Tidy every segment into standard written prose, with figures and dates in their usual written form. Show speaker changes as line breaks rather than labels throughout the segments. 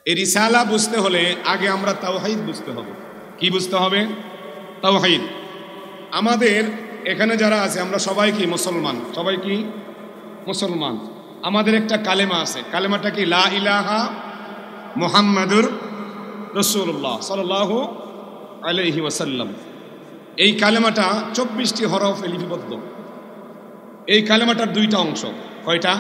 এই রিসালা বুঝতে হলে আগে আমরা তাওহীদ বুঝতে হবে। কি বুঝতে হবে? তাওহীদ। আমাদের এখানে যারা আছে আমরা সবাই কি মুসলমান? সবাই কি মুসলমান? আমাদের একটা কালেমা আছে। কালেমাটা কি? লা ইলাহা মুহাম্মাদুর রাসূলুল্লাহ সাল্লাল্লাহু আলাইহি ওয়াসাল্লাম। এই কালেমাটা 24টি হরফে লিপিবদ্ধ। এই কালেমাটার দুইটা অংশ। কয়টা?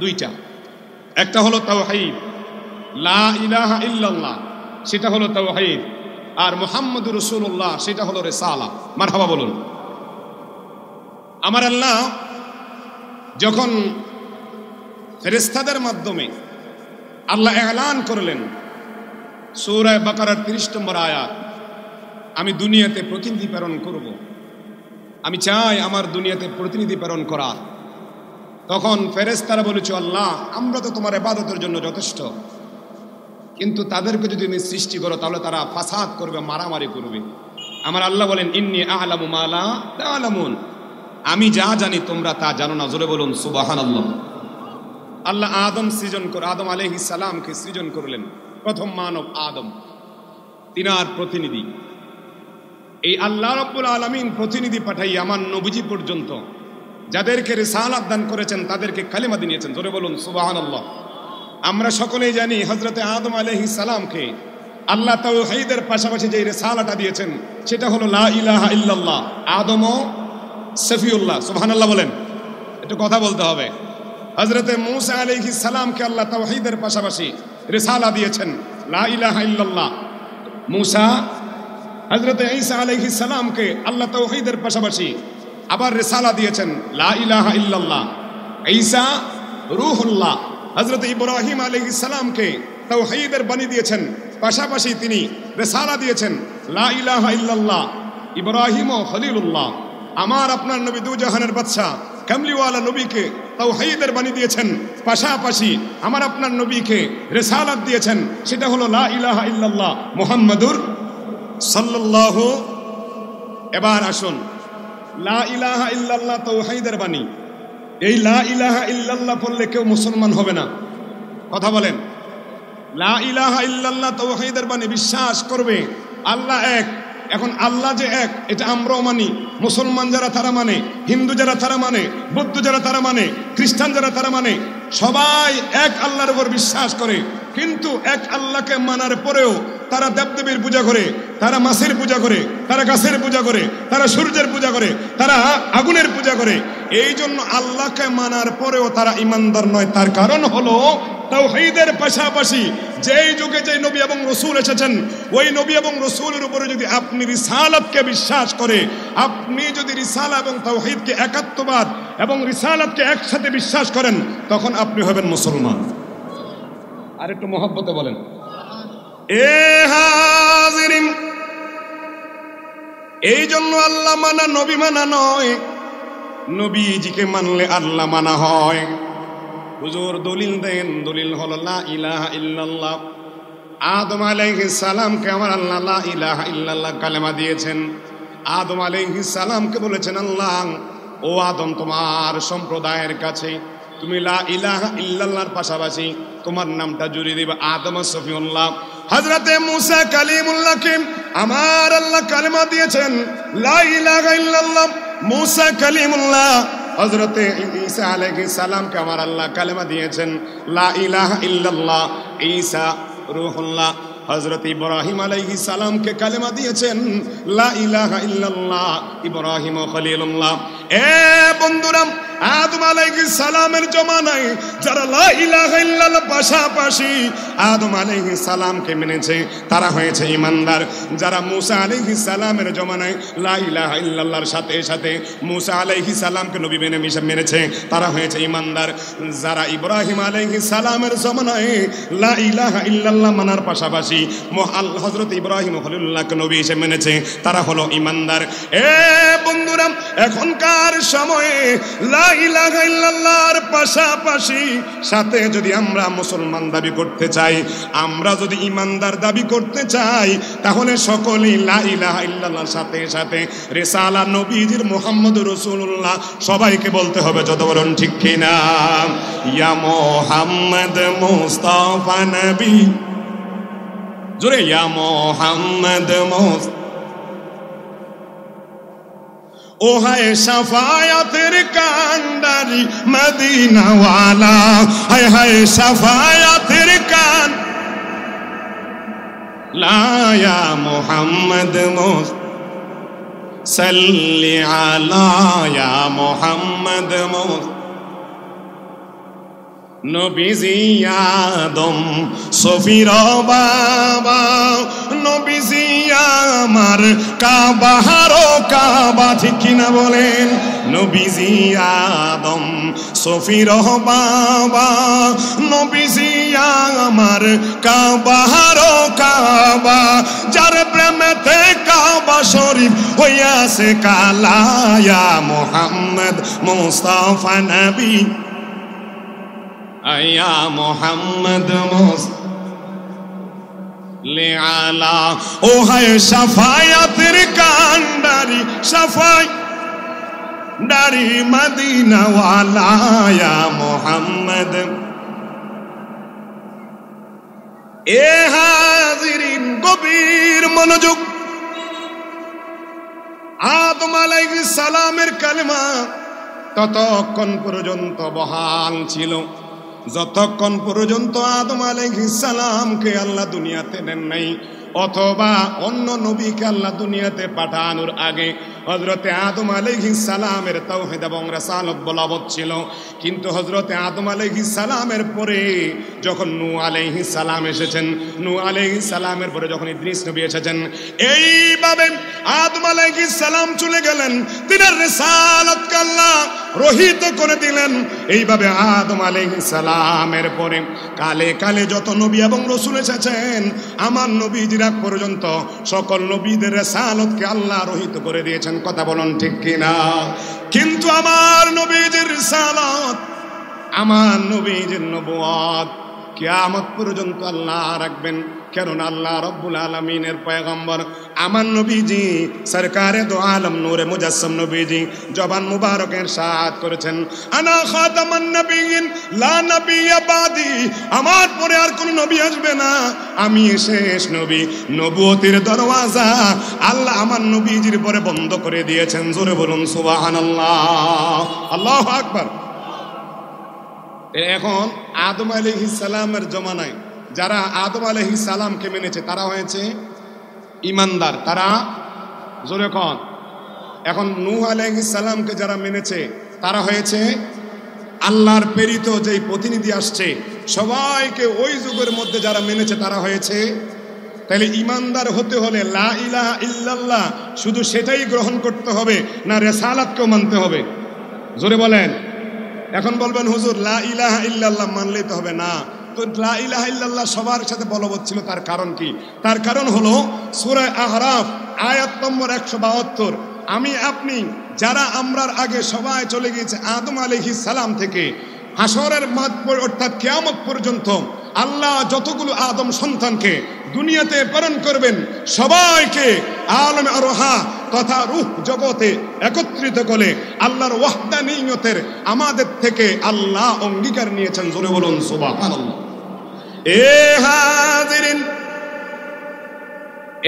দুইটা। একটা হলো তাওহীদ, লা ইলাহা ইল্লাল্লাহ, সেটা হলো তাওহীদ। আর মুহাম্মাদুর রাসূলুল্লাহ সেটা হলো রিসালা। মারহাবা বলুন। আমার আল্লাহ যখন ফেরেশতাদের মাধ্যমে আল্লাহ এলান করলেন সূরা বাকারার 30 নম্বর আয়াত, আমি দুনিয়াতে প্রতিনিধি প্রেরণ করব, আমি চাই আমার দুনিয়াতে প্রতিনিধি প্রেরণ করা। তখন ফেরেশতারা বলেছে, আল্লাহ আমরা তো তোমার ইবাদতের জন্য যথেষ্ট, কিন্তু তাদেরকে যদি তুমি সৃষ্টি করো তাহলে তারা ফাসাদ করবে, মারামারি করবে। আমার আল্লাহ বলেন, ইন্নী আ'লামু মা লা তা'লামুন, আমি যা জানি তোমরা তা জানো না। জোরে বলুন সুবহানাল্লাহ। আল্লাহ আদম আলাইহিস সালামকে সৃজন করলেন, প্রথম মানব আদম, তিনার প্রতিনিধি। এই আল্লাহ রাব্বুল আলামিন প্রতিনিধি পাঠাই আমার নবীজি পর্যন্ত যাদেরকে রিসালাত দান করেছেন তাদেরকে কালেমা দিয়েছেন। জোরে বলুন সুবহানাল্লাহ। আমরা সকলেই জানি হযরতে আদম আলাইহিস সালামকে আল্লাহ তাওহীদের পাশাপাশি যে রিসালাটা দিয়েছেন সেটা হলো লা ইলাহা ইল্লাল্লাহ। আদম ও সফিউল্লাহ, সুবহানাল্লাহ বলেন। একটু কথা বলতে হবে। হযরতে মূসা আলাইহিস সালামকে আল্লাহ তাওহীদের পাশাপাশি রিসালা দিয়েছেন লা ইলাহা ইল্লাল্লাহ। মূসা হযরতে ঈসা আলাইহিস সালামকে আল্লাহ তাওহীদের পাশাপাশি আবার রিসালা দিয়েছেন লা ইলাহা ইল্লাল্লাহ। ঈসা রূহুল্লাহ। হযরত ইব্রাহিম আলাইহিস সালামকে তাওহীদের বাণী দিয়েছেন, পাশাপাশি তিনি রিসালা দিয়েছেন লা ইলাহা ইল্লাল্লাহ। ইব্রাহিম ও খলিলুল্লাহ। আমার আপনার নবী দু জাহানের বাদশা কামলিওয়ালা নবীকে তাওহীদের বাণী দিয়েছেন, পাশাপাশি আমার আপনার নবীকে রিসালাত দিয়েছেন, সেটা হলো লা ইলাহা ইল্লাল্লাহ মুহাম্মাদুর সাল্লাল্লাহু। এবার আসুন, লা ইলাহা ইল্লাল্লাহ তাওহীদের বাণী। এই লা ইলাহা ইল্লাল্লাহ পড়লে কেউ মুসলমান হবে না। কথা বলেন। লা ইলাহা ইল্লাল্লাহ তাওহীদের বাণী, বিশ্বাস করবে আল্লাহ এক। এখন আল্লাহ যে এক এটা আমরাও মানি, মুসলমান যারা তারা মানে, হিন্দু যারা তারা মানে, বৌদ্ধ যারা তারা মানে, খ্রিস্টান যারা তারা মানে, সবাই এক আল্লাহর উপর বিশ্বাস করে। কিন্তু এক আল্লাহকে মানার পরেও তারা দেবদেবীর পূজা করে, তারা মাছের পূজা করে, তারা গাছের পূজা করে, তারা সূর্যের পূজা করে, তারা আগুনের পূজা করে। এই জন্য আল্লাহকে মানার পরেও তারা ইমানদার নয়। তার কারণ হলো তাওহীদের পাশাপাশি যেই যুগে যে নবী এবং রাসূল এসেছেন ওই নবী এবং রাসূলের উপরে যদি আপনি রিসালাতকে বিশ্বাস করে, আপনি যদি রিসালা এবং তাওহীদকে একাত্মবাদ এবং রিসালাতকে একসাথে বিশ্বাস করেন, তখন আপনি হবেন মুসলমান। আর একটু মহব্বতে বলেন। এ হাজিরিন, এই জন্য আল্লাহ মানা নবী মানা নয়, নবীজিকে মানলে আল্লাহ মানা হয়। হুজুর দলিল দেন, দলিল হলো লা ইলাহা ইল্লাল্লাহ। আদম আলাইহিস সালামকে আমার আল্লাহ লা ইলাহা ইল্লাল্লাহ কালেমা দিয়েছেন। আদম আলাইহিস সালামকে বলেছেন, আল্লাহ ও আদম তোমার সম্প্রদায়ের কাছে তুমি লা ইলাহা ইল্লাল্লাহর পাশাপাশি তোমার নামটা জুড়ে দিবে আদম সফিউল্লাহ। হযরতে মূসা কালিমুল্লাহকে আমার আল্লাহ কালেমা দিয়েছেন লা ইলাহা ইল্লাল্লাহ, মূসা কালিমুল্লাহ। হযরতে ঈসা আলাইহিস সালামকে আমার আল্লাহ কালেমা দিয়েছেন লা ইলাহা ইল্লাল্লাহ, ঈসা রূহুল্লাহ। হযরত ইব্রাহিম আলাইহিস সালামকে কালেমা দিয়েছেন লা ইলাহা ইল্লাল্লাহ, ইব্রাহিম খলিলুল্লাহ। এ বন্ধুরা, আদম আলাইহিস সালামের জমানায় যারা লা ইলাহা ইল্লাল্লাহ পাশাপাশি আদম আলাইহিস সালামকে মেনেছে তারা হয়েছে ঈমানদার। যারা মূসা আলাইহিস সালামের জমানায় লা ইলাহা ইল্লাল্লাহর সাথে সাথে মূসা আলাইহিস সালামকে নবী মেনেছে তারা হয়েছে ঈমানদার। যারা ইব্রাহিম আলাইহিস সালামের জমানায় লা ইলাহা ইল্লাল্লাহ মানার পাশাপাশি হযরত ইব্রাহিম খলিলুল্লাহকে নবী হিসেবে মেনেছে তারা হলো ঈমানদার। এ বন্ধুরা, এখনকার সময়ে লা ইলাহা ইল্লাল্লাহর পাশাপাশি সাথে যদি আমরা মুসলমান দাবি করতে চাই, আমরা যদি ঈমানদার দাবি করতে চাই, তাহলে সকলেই লা ইলাহা ইল্লাল্লাহর সাথে সাথে রিসালা নবীজির মুহাম্মদুর রাসূলুল্লাহ সবাইকে বলতে হবে। যত বলুন ঠিক কিনা। ইয়া মুহাম্মদ মুস্তাফা নবী জোরে ইয়া মোহাম্মদ ও হায় শাফায়াতের কান্ডারি মদিনাওয়ালা, হায় হায় শাফায়াতের কান লা ইয়া মুহাম্মদ সাল্লি আলা ইয়া মুহাম্মদ নবীজি আদম সফির বাবা, নবীজি আমার কাবাহারো কাবা, ঠিক কিনা বলেন? নবীজি আদম সফির বাবা, নবীজি আমার কাবাহারো কাবা, যার প্রেমেতে কাবা শরীফ হইয়াছে কালা, ইয়া মুহাম্মদ মুস্তাফা নবী, আয়া মোহাম্মদ মুসল্লি আলা, ও হায় শাফায়াতের কান্ডারি শাফায়াদারি মদিনাওয়ালা, ইয়া মোহাম্মদ। এ হাজিরিন গভীর মনোযোগ, আদম আলাইহিস সালামের কালেমা ততক্ষণ পর্যন্ত বহাল ছিল যতক্ষণ পর্যন্ত আদম আলাইহিস সালামকে আল্লাহ দুনিয়াতে নেন নাই, অথবা অন্য নবীকে আল্লাহ দুনিয়াতে পাঠানোর আগে হযরতে আদম আলাইহিস সালামের তাওহীদ এবং রিসালাত বলবৎ ছিল। কিন্তু হযরতে আদম আলাইহিস সালামের পরে যখন নূহ আলাইহিস সালাম এসেছেন, নূহ আলাইহিস সালামের পরে যখন ইদ্রিস নবী এসেছেন, এইভাবে আদম আলাইহিস সালাম চলে গেলেন, তিনার রিসালাতকে আল্লাহ রহিত করে দিলেন। এইভাবে আদম আলাইহিস সালামের পরে কালে কালে যত নবী এবং রাসূল এসেছেন, আমার নবীজির আগ পর্যন্ত সকল নবীদের রিসালাতকে আল্লাহ রহিত করে দিয়েছেন। কথা বলুন ঠিক কিনা? কিন্তু আমার নবীজির রিসালাত, আমার নবীজির নবুয়ত কিয়ামত পর্যন্ত আল্লাহ রাখবেন। কেননা আল্লাহ রব্বুল আলামিনের পয়গম্বর আমার নবীজি সরকারে দো আলম নূরে মুজাসসাম নবীজি জবান মুবারকের ইরশাদ করেছেন, আনা খাতামান নবিয়িন লা নবিয়্যা বাদি, আমার পরে আর কোন নবী আসবে না, আমি শেষ নবী। নবুয়তের দরওয়াজা আল্লাহ আমার নবীজির পরে বন্ধ করে দিয়েছেন। জোরে বলুন সুবহানাল্লাহ, আল্লাহু আকবার। এখন আদম আলাইহিস সালামের জমানায় যারা আদম আলাইহিস সালামকে মেনেছে তারা হয়েছে ঈমানদার, তারা জোরে কোন। এখন নূহ আলাইহিস সালামকে যারা মেনেছে তারা হয়েছে আল্লাহর প্রেরিত যেই প্রতিনিধি আসছে সবাইকে ওই যুগের মধ্যে যারা মেনেছে তারা হয়েছে। তাহলে ঈমানদার হতে হলে লা ইলাহা ইল্লাল্লাহ শুধু সেটাই গ্রহণ করতে হবে না রিসালাতকেও মানতে হবে? জোরে বলেন। এখন বলবেন হুজুর লা ইলাহা ইল্লাল্লাহ মানলেই তো হবে না। তো লা ইলাহা ইল্লাল্লাহ সবার সাথে বলবৎ ছিল, তার কারণ কি? তার কারণ হলো সূরা আহরাফ আয়াত নম্বর 172। আমি আপনি যারা আমরার আগে সবাই চলে গিয়েছে আদম আলাইহিস সালাম থেকে হাসরের মাঠ অর্থাৎ কিয়ামত পর্যন্ত আল্লাহ যতগুলো আদম সন্তানকে দুনিয়াতে প্রেরণ করবেন সবাইকে আলমে আরোহা তথা রূহ জগতে একত্রিত করে আল্লাহর ওয়াহদানিয়তের আমাদের থেকে আল্লাহ অঙ্গীকার নিয়েছেন। জোরে বলুন সুবহানাল্লাহ। এ হাজিরিন,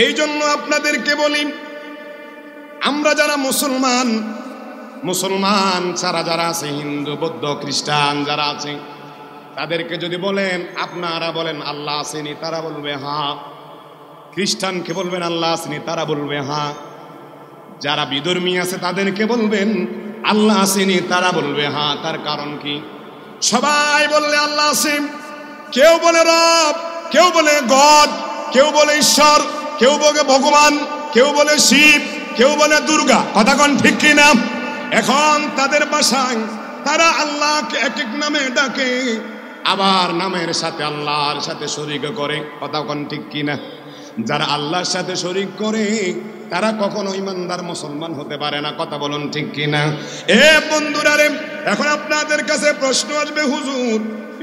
এই জন্য আপনাদেরকে বলি, আমরা যারা মুসলমান ছাড়া যারা আছে, হিন্দু বৌদ্ধ খ্রিস্টান যারা আছে, তাদেরকে যদি বলেন আপনারা বলেন আল্লাহ আসেনি, তারা বলবে হ্যাঁ। খ্রিস্টানকে বলবেন আল্লাহ আসেনি, তারা বলবে হ্যাঁ। যারা বিধর্মী আছে তাদেরকে বলবেন আল্লাহ আসেনি, তারা বলবে হ্যাঁ। তার কারণ কি? সবাই বললে আল্লাহ আসেন, কেউ বলে রব, কেউ বলে গড, কেউ বলে ঈশ্বর, কেউ বলে ভগবান, কেউ বলে শিব, কেউ বলে দুর্গা। কথা কোন ঠিক কিনা? এখন তাদের ভাষায় তারা আল্লাহকে এক এক নামে ডাকে, আবার নামের সাথে আল্লাহর সাথে শরীক করে। কথা কোন ঠিক কিনা? যারা আল্লাহর সাথে শরীক করে তারা কখনো ইমানদার মুসলমান হতে পারে না। কথা বলুন ঠিক কিনা? এ বন্ধুরা রে, এখন আপনাদের কাছে প্রশ্ন আসবে, হুজুর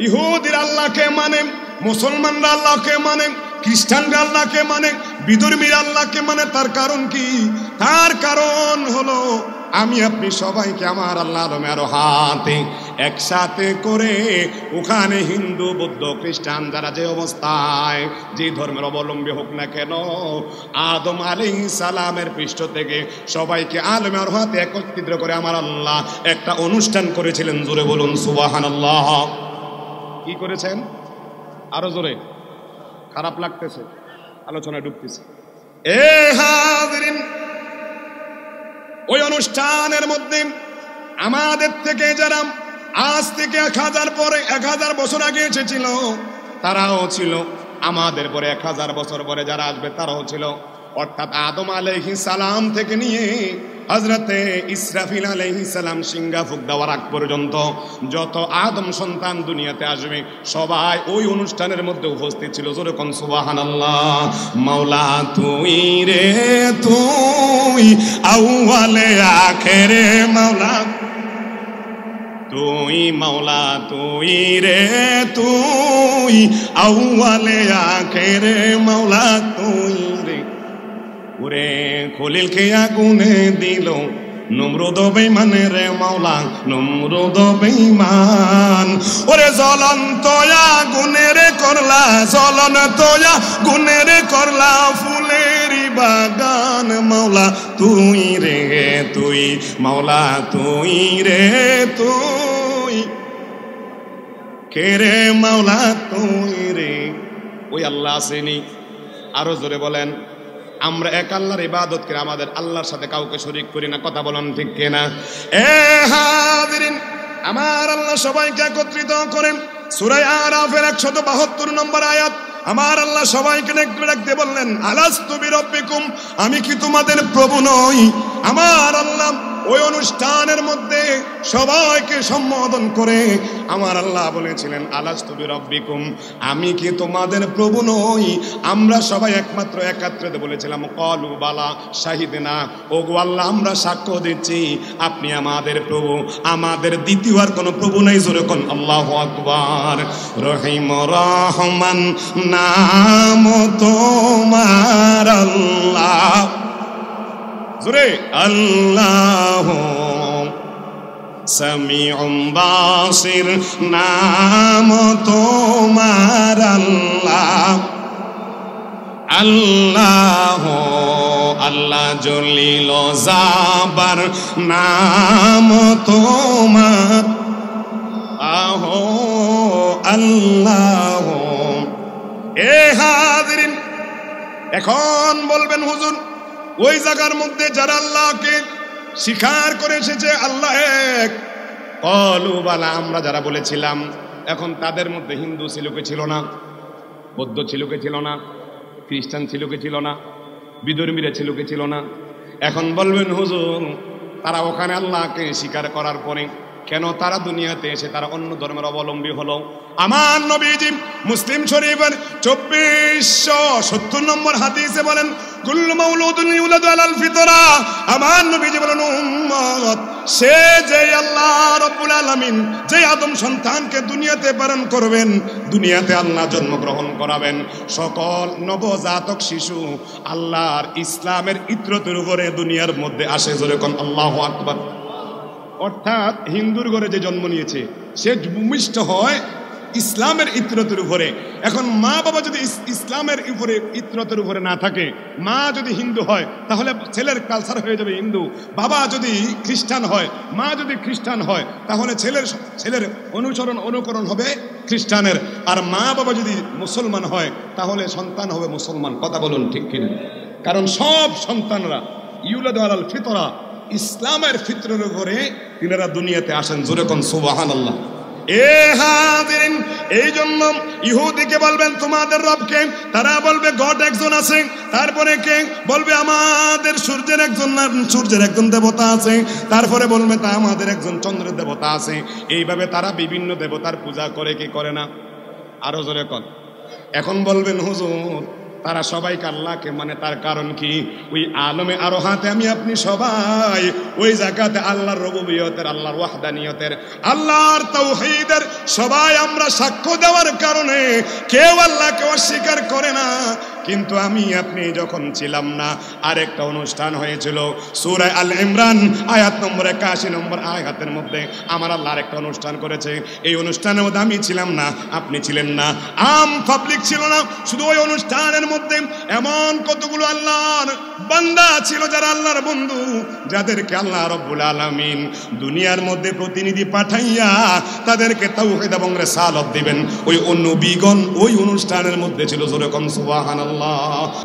ইহুদিরা আল্লাহকে মানে, মুসলমানরা আল্লাহকে মানে, খ্রিস্টানরা আল্লাহকে মানে, বিধর্মীরা আল্লাহকে মানে, তার কারণ কি? তার কারণ হলো আমি আপনি সবাইকে আমার আল্লাহ আলমে আরোহাতে একসাথে করে ওখানে হিন্দু বৌদ্ধ খ্রিস্টান যারা যে অবস্থায় যে ধর্মের অবলম্বী হোক না কেন আদম আলাইহিস সালামের পৃষ্ঠ থেকে সবাইকে আলমে আরোহাতে একত্রিত করে আমার আল্লাহ একটা অনুষ্ঠান করেছিলেন। জোরে বলুন সুবহানাল্লাহ। কি করেছেন? আরো জোরে। খারাপ লাগতেছে, আলোচনায় ঢুকতেছে। এ হাজিরিন, ওই অনুষ্ঠানের মধ্যে আমাদের থেকে যারা আজ থেকে 1000 বছর আগে এসেছিল তারাও ছিল, আমাদের পরে 1000 বছর পরে যারা আসবে তারাও ছিল। অর্থাৎ আদম আলাইহিস সালাম থেকে নিয়ে হযরতে ইসরাফিল আলাইহিস সালাম সিংহা ফুঁক দেওয়ার আগ পর্যন্ত যত আদম সন্তান দুনিয়াতে আসবে সবাই ওই অনুষ্ঠানের মধ্যে উপস্থিত ছিল। জোরে কোন সুবহানাল্লাহ। মাওলা তুই রে তুই আউয়ালে আখেরে মাওলা তুই, মাওলা তুই রে তুই আউয়ালে আখেরে মাওলা তুই রে। ওরে খলিলকে আগুনে দিল নমরুদ বেঈমান রে মাওলা নমরুদ বেঈমান। ওরে জ্বলন্ত আগুনের করলা জ্বলন্ত আগুনের করলা ফুলের বাগান মাওলা তুই রে তুই, মাওলা তুই রে তুই কে রে মাওলা তুই রে। ওই আল্লাহ আসেনি? আরো জোরে বলেন। আমরা এক আল্লাহর ইবাদত করে আমাদের আল্লাহর সাথে কাউকে শরীক করি না। কথা বলেন ঠিক কিনা? এ হাজিরিন, আমার আল্লাহ সবাইকে একত্রিত করেন। সূরা আরাফের 172 নম্বর আয়াত আমার আল্লাহ সবাইকে ডাকতে বললেন, আলাস্তু বিরাব্বিকুম, আমি কি তোমাদের প্রভু নই? আমার আল্লাহ ওই অনুষ্ঠানের মধ্যে সবাইকে সম্বোধন করে আমার আল্লাহ বলেছিলেন, আলাস্তু বিরাব্বিকুম, আমি কি তোমাদের প্রভু নই? আমরা সবাই একমাত্র একাত্রিত বলেছিলাম, ক্বালু বালা শাহিদনা, ওগো আল্লাহ আমরা সাক্ষ্য দিচ্ছি আপনি আমাদের প্রভু, আমাদের দ্বিতীয় আর কোনো প্রভু নাই। জোরে কোন আল্লাহু আকবার। রহিম রহমান নাম তোমার আল্লাহ, জোরে আল্লাহ। সামিউম বাসির নাম তোমার আল্লাহ, আল্লাহ আল্লাহ জলিল জাবার নাম তোমার আহো আল্লাহ। এ হাজিরিন, এখন বলবেন হুজুর ওই জায়গার মধ্যে যারা আল্লাহকে স্বীকার করে এসেছে আল্লাহ এক, ক্বালু বালা, আমরা যারা বলেছিলাম, এখন তাদের মধ্যে হিন্দু ছিল কে ছিল না? বৌদ্ধ ছিল কে ছিল না? খ্রিস্টান ছিল কে ছিল না? বিধর্মীরা ছিল কে ছিল না? এখন বলবেন হুজুর তারা ওখানে আল্লাহকে স্বীকার করার পরে কেন তারা দুনিয়াতে এসে তারা অন্য ধর্মের অবলম্বী হলো? আমার নবীজি মুসলিম শরীফের 2470 নম্বর হাদিসে বলেন, কুল্লু মাউলুদুন ইউলাদু আলাল ফিতরা। আমার নবীজি বলেন, উম্মত সে যে আল্লাহ রাব্বুল আলামিন যে আদম সন্তানকে দুনিয়াতে প্রেরণ করবেন, দুনিয়াতে আল্লাহ জন্মগ্রহণ করাবেন, সকল নবজাতক শিশু আল্লাহর ইসলামের ইত্রতের উপরে দুনিয়ার মধ্যে আসে। জোরে কোন আল্লাহু আকবার। অর্থাৎ হিন্দুর ঘরে যে জন্ম নিয়েছে সে ভূমিষ্ঠ হয় ইসলামের ইত্রতের উপরে। এখন মা বাবা যদি ইসলামের উপরে ইত্রতের উপরে না থাকে, মা যদি হিন্দু হয় তাহলে ছেলের কালচার হয়ে যাবে হিন্দু, বাবা যদি খ্রিস্টান হয়, মা যদি খ্রিস্টান হয় তাহলে ছেলের অনুকরণ হবে খ্রিস্টানের, আর মা বাবা যদি মুসলমান হয় তাহলে সন্তান হবে মুসলমান। কথা বলুন ঠিক কিনা? কারণ সব সন্তানরা ইউলাদু আলাল ফিতরা, ইসলামের ফিতরের উপরে তিনারা দুনিয়াতে আসেন। জোরে কোন সুবহানাল্লাহ। এ হাজিরিন, এই জন্য ইহুদিকে বলবেন তোমাদের রবকে, তারা বলবে গড একজন আছে। তারপরে কে বলবে আমাদের সূর্যের একজন দেবতা আছে। তারপরে বলবে তা আমাদের একজন চন্দ্রের দেবতা আছে। এইভাবে তারা বিভিন্ন দেবতার পূজা করে কি করে না? আরো জোরে কর। এখন বলবেন হুজুর তারা সবাইকে আল্লাহকে মানে, তার কারণ কি? ওই আলমে আরোহাতে আমি আপনি সবাই ওই জায়গাতে আল্লাহর রুবুবিয়তের, আল্লাহর ওয়াহদানিয়তের, আল্লাহর তাওহীদের সবাই আমরা সাক্ষ্য দেওয়ার কারণে কেউ আল্লাহকে অস্বীকার করে না, কিন্তু আমি আপনি যখন ছিলাম না আরেকটা অনুষ্ঠান হয়েছিল সূরা আল ইমরান আয়াত নম্বর 81 নম্বর আয়াতের মধ্যে আমার আল্লাহ আরেকটা অনুষ্ঠান করেছে। এই অনুষ্ঠানের মধ্যে আমি ছিলাম না, আপনি ছিলেন না, আম পাবলিক ছিল না। শুধু ওই অনুষ্ঠানের মধ্যে এমন কতগুলো আল্লাহর বান্দা ছিল যারা আল্লাহর বন্ধু, যাদেরকে আল্লাহ রাব্বুল আলামিন দুনিয়ার মধ্যে প্রতিনিধি পাঠাইয়া তাদেরকে তাওহীদ এবং রিসালাত দিবেন। ওই নবীগণ ওই অনুষ্ঠানের মধ্যে ছিল। যেরকম সুবহানাল্লাহ।